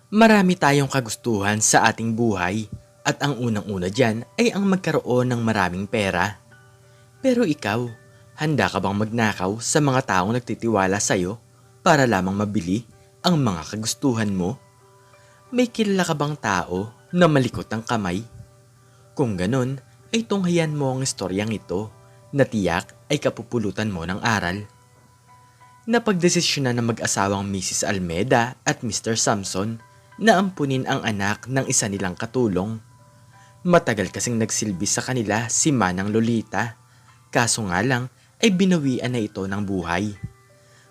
Marami tayong kagustuhan sa ating buhay at ang unang-una dyan ay ang magkaroon ng maraming pera. Pero ikaw, handa ka bang magnakaw sa mga taong nagtitiwala sa'yo para lamang mabili ang mga kagustuhan mo? May kilala ka bang tao na malikot ang kamay? Kung ganon, ay tunghayan mo ang istoryang ito na tiyak ay kapupulutan mo ng aral. Napagdesisyonan ng mag-asawang Mrs. Almeda at Mr. Samson na ampunin ang anak ng isa nilang katulong. Matagal kasing nagsilbi sa kanila si Manang Lolita, kaso nga lang ay binawian na ito ng buhay.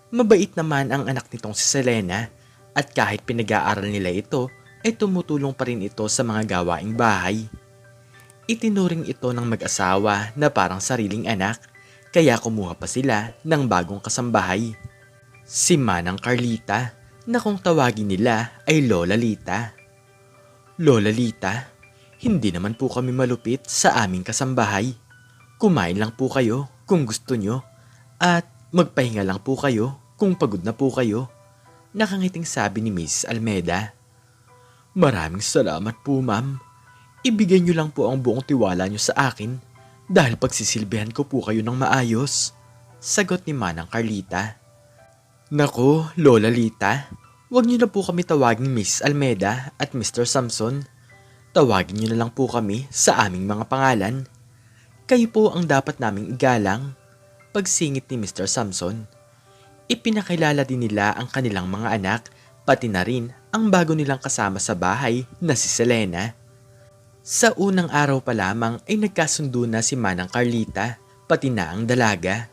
Mabait naman ang anak nitong si Selena at kahit pinag-aaral nila ito ay tumutulong pa rin ito sa mga gawaing bahay. Itinuring ito ng mag-asawa na parang sariling anak kaya kumuha pa sila ng bagong kasambahay. Si Manang Carlita na kung tawagin nila ay Lola Lita. Lola Lita, hindi naman po kami malupit sa aming kasambahay. Kumain lang po kayo kung gusto nyo at magpahinga lang po kayo kung pagod na po kayo. Nakangiting sabi ni Mrs. Almeda. Maraming salamat po ma'am. Ibigay nyo lang po ang buong tiwala nyo sa akin dahil pagsisilbihan ko po kayo ng maayos. Sagot ni Manang Carlita. Nako, Lola Lita, huwag niyo na po kami tawaging Miss Almeda at Mr. Samson. Tawagin niyo na lang po kami sa aming mga pangalan. Kayo po ang dapat naming igalang. Pagsingit ni Mr. Samson. Ipinakilala din nila ang kanilang mga anak, pati na rin ang bago nilang kasama sa bahay na si Selena. Sa unang araw pa lamang ay nagkasundo na si Manang Carlita, pati na ang dalaga.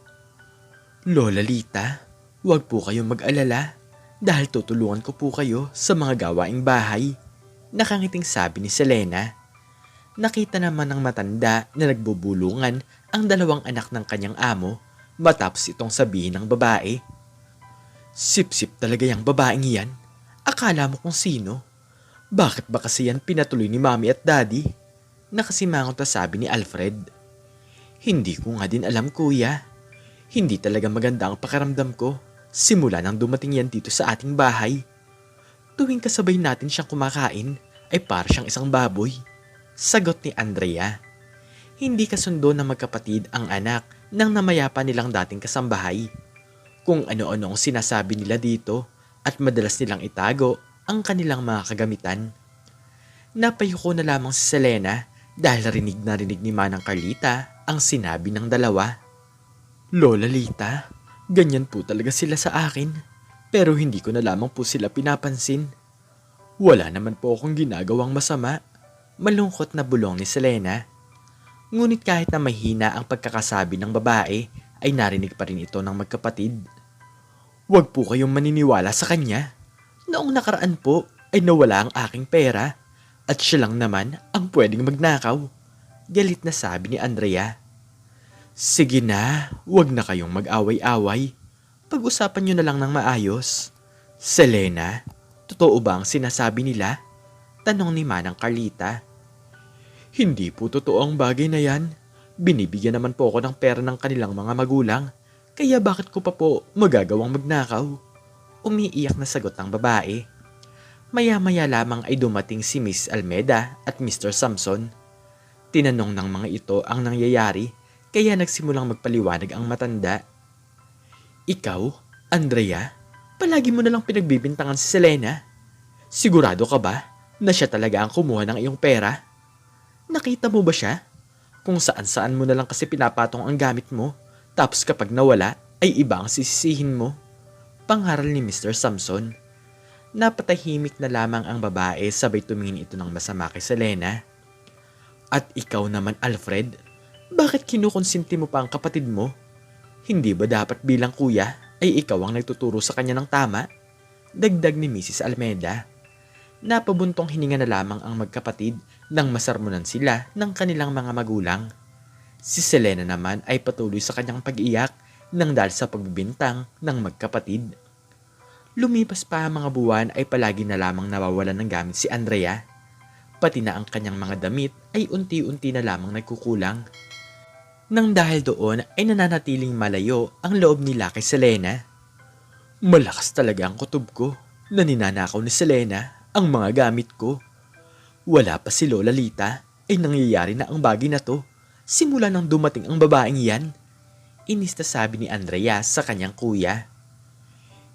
Lola Lita, huwag po kayong mag-alala dahil tutulungan ko po kayo sa mga gawaing bahay. Nakangiting sabi ni Selena. Nakita naman ng matanda na nagbubulungan ang dalawang anak ng kanyang amo matapos itong sabihin ng babae. Sip-sip talaga yung babaeng yan. Akala mo kung sino? Bakit ba kasi yan pinatuloy ni Mami at Daddy? Nakasimangot na sabi ni Alfred. Hindi ko nga din alam kuya. Hindi talaga maganda ang pakiramdam ko simula nang dumating yan dito sa ating bahay. Tuwing kasabay natin siyang kumakain ay para siyang isang baboy. Sagot ni Andrea. Hindi kasundo na magkapatid ang anak ng namayapa nilang dating kasambahay. Kung ano-ano ang sinasabi nila dito at madalas nilang itago ang kanilang mga kagamitan. Napayuko na lamang si Selena dahil rinig na rinig ni Manang Carlita ang sinabi ng dalawa. Lola Lita, ganyan po talaga sila sa akin pero hindi ko na lamang po sila pinapansin. Wala naman po akong ginagawang masama. Malungkot na bulong ni Selena. Ngunit kahit na mahina ang pagkakasabi ng babae ay narinig pa rin ito ng magkapatid. Huwag po kayong maniniwala sa kanya. Noong nakaraan po ay nawala ang aking pera at siya lang naman ang pwedeng magnakaw. Galit na sabi ni Andrea. Sige na, huwag na kayong mag-away-away. Pag-usapan nyo na lang ng maayos. Selena, totoo ba ang sinasabi nila? Tanong ni Manang Carlita. Hindi po totoo ang bagay na yan. Binibigyan naman po ako ng pera ng kanilang mga magulang. Kaya bakit ko pa po magagawang magnakaw? Umiiyak na sagot ng babae. Maya-maya lamang ay dumating si Miss Almeda at Mr. Samson. Tinanong ng mga ito ang nangyayari kaya nagsimulang magpaliwanag ang matanda. Ikaw, Andrea, palagi mo nalang pinagbibintangan si Selena. Sigurado ka ba na siya talaga ang kumuha ng iyong pera? Nakita mo ba siya? Kung saan-saan mo nalang kasi pinapatong ang gamit mo, tapos kapag nawala ay iba ang sisisihin mo. Pangaral ni Mr. Samson. Napatahimik na lamang ang babae sabay tumingin ito ng masama kay Selena. At ikaw naman Alfred, bakit kinukonsinti mo pa ang kapatid mo? Hindi ba dapat bilang kuya ay ikaw ang nagtuturo sa kanya ng tama? Dagdag ni Mrs. Almeda. Napabuntong hininga na lamang ang magkapatid nang masarmunan sila ng kanilang mga magulang. Si Selena naman ay patuloy sa kanyang pag-iyak nang dahil sa pagbibintang ng magkapatid. Lumipas pa ang mga buwan ay palagi na lamang nawawalan ng gamit si Andrea. Pati na ang kanyang mga damit ay unti-unti na lamang nagkukulang. Nang dahil doon ay nananatiling malayo ang loob nila kay Selena. Malakas talaga ang kutob ko na ninanakaw ni Selena ang mga gamit ko. Wala pa si Lola Lita, ay nangyayari na ang bagay na to. Simula nang dumating ang babaeng yan. Inis na sabi ni Andrea sa kanyang kuya.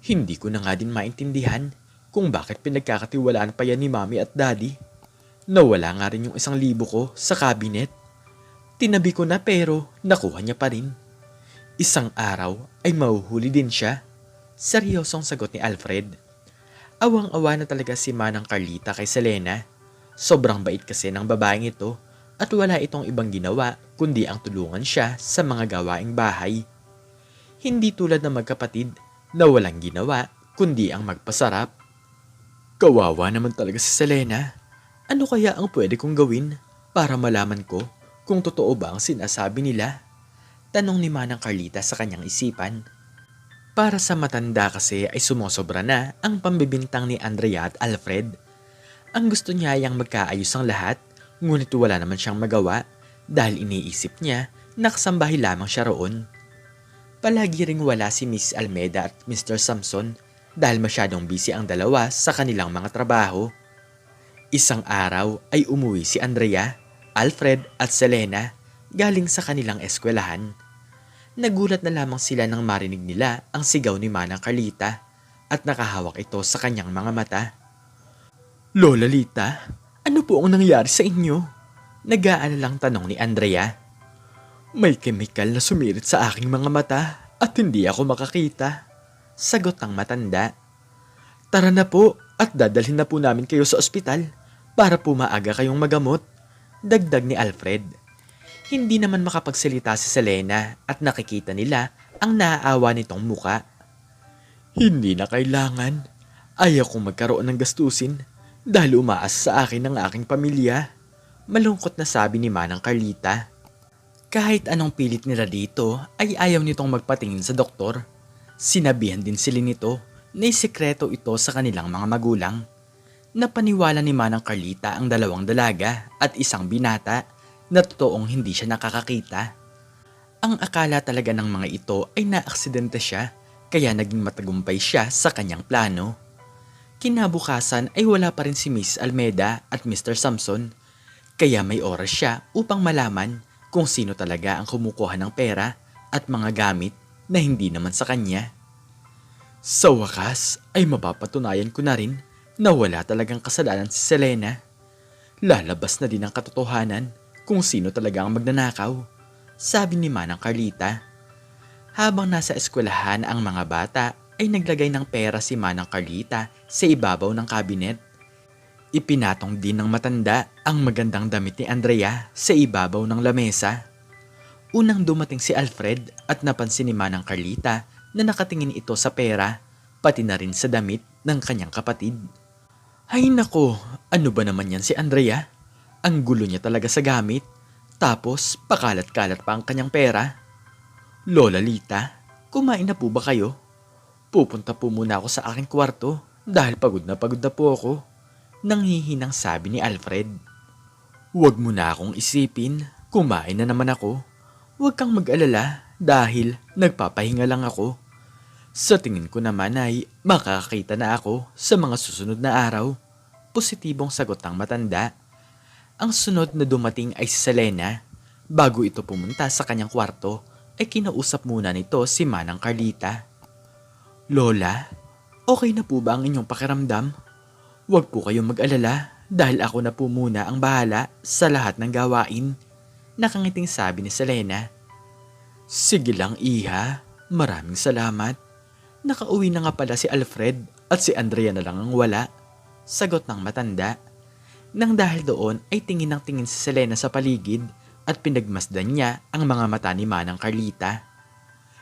Hindi ko na nga din maintindihan kung bakit pinagkakatiwalaan pa yan ni Mami at Daddy. Nawala nga rin yung 1,000 ko sa cabinet. Tinabi ko na pero nakuha niya pa rin. Isang araw ay mahuhuli din siya. Seryosong sagot ni Alfred. Awang-awa na talaga si Manang Carlita kay Selena. Sobrang bait kasi ng babaeng ito at wala itong ibang ginawa kundi ang tulungan siya sa mga gawaing bahay. Hindi tulad ng magkapatid na walang ginawa kundi ang magpasarap. Kawawa naman talaga si Selena. Ano kaya ang pwede kong gawin para malaman ko kung totoo ba ang sinasabi nila? Tanong ni Manang Carlita sa kanyang isipan. Para sa matanda kasi ay sumosobra na ang pambibintang ni Andrea at Alfred. Ang gusto niya ay ang magkaayos ang lahat, ngunit wala naman siyang magawa dahil iniisip niya na kasambahay lamang siya roon. Palagi ring wala si Miss Almeda at Mr. Samson dahil masyadong busy ang dalawa sa kanilang mga trabaho. Isang araw ay umuwi si Andrea, Alfred at Selena galing sa kanilang eskwelahan. Nagulat na lamang sila nang marinig nila ang sigaw ni Manang Carlita at nakahawak ito sa kanyang mga mata. Lola Lita, ano po ang nangyari sa inyo? Nag-aalalang tanong ni Andrea. May kemikal na sumirit sa aking mga mata at hindi ako makakita. Sagot ng matanda. Tara na po at dadalhin na po namin kayo sa ospital para po maaga kayong magamot. Dagdag ni Alfred. Hindi naman makapagsalita si Selena at nakikita nila ang naaawa nitong muka. Hindi na kailangan. Ayaw kong magkaroon ng gastusin dahil umaas sa akin ang aking pamilya. Malungkot na sabi ni Manang Carlita. Kahit anong pilit nila dito ay ayaw nitong magpatingin sa doktor. Sinabihan din sila nito na isikreto ito sa kanilang mga magulang. Napaniwala ni Manang Carlita ang 2 dalaga at 1 binata na totoong hindi siya nakakakita. Ang akala talaga ng mga ito ay naaksidente siya kaya naging matagumpay siya sa kanyang plano. Kinabukasan ay wala pa rin si Miss Almeda at Mr. Samson kaya may oras siya upang malaman kung sino talaga ang kumukuha ng pera at mga gamit na hindi naman sa kanya. Sa wakas ay mapapatunayan ko na rin na wala talagang kasalanan si Selena. Lalabas na din ang katotohanan kung sino talaga ang magnanakaw, sabi ni Manang Carlita. Habang nasa eskwelahan ang mga bata ay naglagay ng pera si Manang Carlita sa ibabaw ng kabinet. Ipinatong din ng matanda ang magandang damit ni Andrea sa ibabaw ng lamesa. Unang dumating si Alfred at napansin ni Manang Carlita na nakatingin ito sa pera, pati na rin sa damit ng kanyang kapatid. Ay nako, ano ba naman yan si Andrea? Ang gulo niya talaga sa gamit, tapos pakalat-kalat pa ang kanyang pera. Lola Lita, kumain na po ba kayo? Pupunta po muna ako sa aking kwarto dahil pagod na po ako. Nanghihinang sabi ni Alfred. Huwag mo na akong isipin, kumain na naman ako. Huwag kang mag-alala dahil nagpapahinga lang ako. Sa tingin ko naman ay makakakita na ako sa mga susunod na araw. Positibong sagot ng matanda. Ang sunod na dumating ay si Selena. Bago ito pumunta sa kanyang kwarto ay kinausap muna nito si Manang Carlita. Lola, okay na po ba ang inyong pakiramdam? Huwag po kayong mag-alala dahil ako na po muna ang bahala sa lahat ng gawain. Nakangiting sabi ni Selena. Sige lang iha, maraming salamat. Nakauwi na nga pala si Alfred at si Andrea na lang ang wala. Sagot ng matanda. Nang dahil doon ay tingin ng tingin si Selena sa paligid at pinagmasdan niya ang mga mata ni Manang Carlita.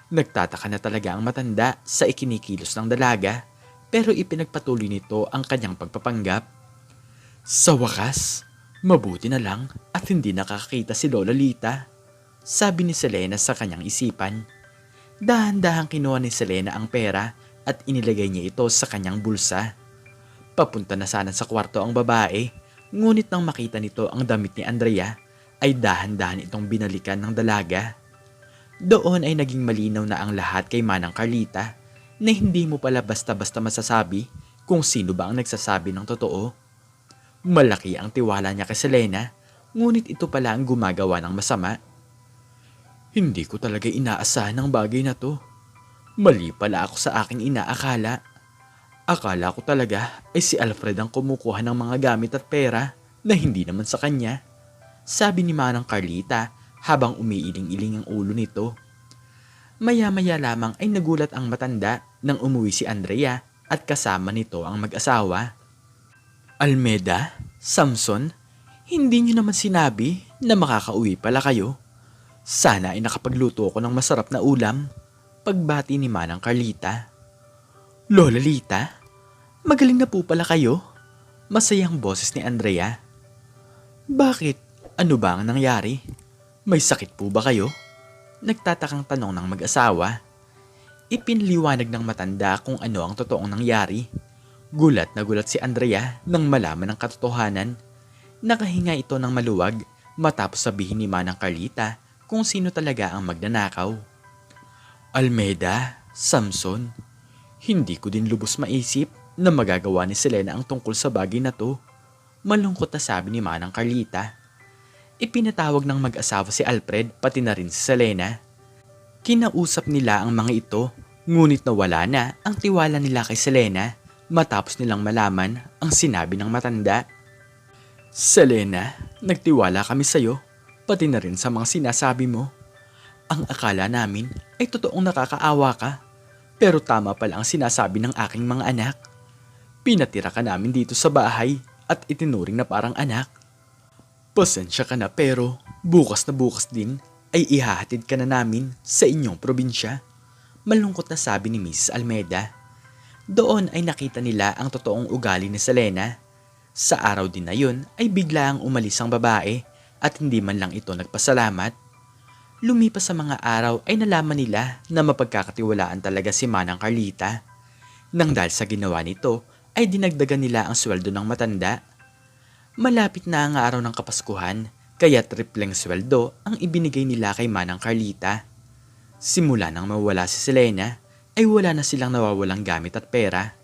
Nagtataka na talaga ang matanda sa ikinikilos ng dalaga pero ipinagpatuloy nito ang kanyang pagpapanggap. Sa wakas, mabuti na lang at hindi nakakita si Lola Lita, sabi ni Selena sa kanyang isipan. Dahan-dahang kinuha ni Selena ang pera at inilagay niya ito sa kanyang bulsa. Papunta na sana sa kwarto ang babae, ngunit nang makita nito ang damit ni Andrea, ay dahan-dahan itong binalikan ng dalaga. Doon ay naging malinaw na ang lahat kay Manang Carlita na hindi mo pala basta-basta masasabi kung sino ba ang nagsasabi ng totoo. Malaki ang tiwala niya kay Selena, ngunit ito pala ang gumagawa ng masama. Hindi ko talaga inaasahan ang bagay na to. Mali pala ako sa aking inaakala. Akala ko talaga ay si Alfred ang kumukuha ng mga gamit at pera na hindi naman sa kanya. Sabi ni Manang Carlita habang umiiling-iling ang ulo nito. Maya-maya lamang ay nagulat ang matanda nang umuwi si Andrea at kasama nito ang mag-asawa. Almeda, Samson, hindi niyo naman sinabi na makakauwi pala kayo. Sana ay nakapagluto ako ng masarap na ulam. Pagbati ni Manang Carlita. Lola Lita, magaling na po pala kayo. Masayang boses ni Andrea. Bakit? Ano ba ang nangyari? May sakit po ba kayo? Nagtatakang tanong ng mag-asawa. Ipinliwanag ng matanda kung ano ang totoong nangyari. Gulat na gulat si Andrea nang malaman ang katotohanan. Nakahinga ito ng maluwag matapos sabihin ni Manang Carlita kung sino talaga ang magnanakaw. Almeda, Samson, hindi ko din lubos maisip na magagawa ni Selena ang tungkol sa bagay na to. Malungkot na sabi ni Manang Carlita. Ipinatawag ng mag-asawa si Alfred pati na rin si Selena. Kinausap nila ang mga ito, ngunit nawala na ang tiwala nila kay Selena matapos nilang malaman ang sinabi ng matanda. Selena, nagtiwala kami sa'yo, pati na rin sa mga sinasabi mo. Ang akala namin ay totoong nakakaawa ka, pero tama pala ang sinasabi ng aking mga anak. Pinatira ka namin dito sa bahay at itinuring na parang anak. Pasensya ka na pero bukas na bukas din ay ihahatid ka na namin sa inyong probinsya. Malungkot na sabi ni Mrs. Almeda. Doon ay nakita nila ang totoong ugali ni Selena. Sa araw din na yun ay bigla ang umalis ang babae at hindi man lang ito nagpasalamat. Lumipas sa mga araw ay nalaman nila na mapagkakatiwalaan talaga si Manang Carlita. Nang dahil sa ginawa nito ay dinagdagan nila ang sweldo ng matanda. Malapit na ang araw ng Kapaskuhan kaya tripleng sweldo ang ibinigay nila kay Manang Carlita. Simula nang mawala si Selena ay wala na silang nawawalang gamit at pera.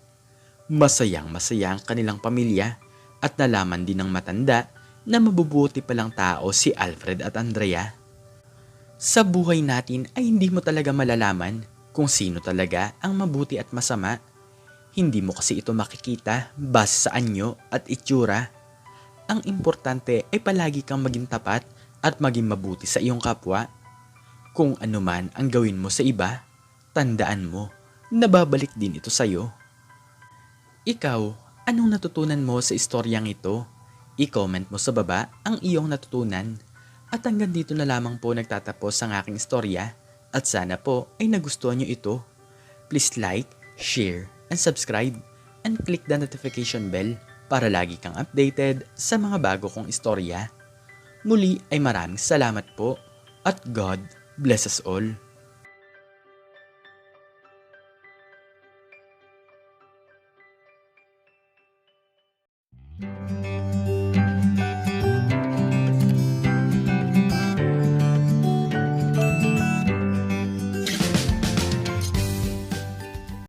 Masayang-masaya ang kanilang pamilya at nalaman din ng matanda na mabubuti palang tao si Alfred at Andrea. Sa buhay natin ay hindi mo talaga malalaman kung sino talaga ang mabuti at masama. Hindi mo kasi ito makikita base sa anyo at itsura. Ang importante ay palagi kang maging tapat at maging mabuti sa iyong kapwa. Kung ano man ang gawin mo sa iba, tandaan mo na babalik din ito sa iyo. Ikaw, anong natutunan mo sa istoryang ito? I-comment mo sa baba ang iyong natutunan. At hanggang dito na lamang po nagtatapos ang aking istorya at sana po ay nagustuhan nyo ito. Please like, share, and subscribe and click the notification bell para lagi kang updated sa mga bago kong istorya. Muli ay maraming salamat po at God bless us all.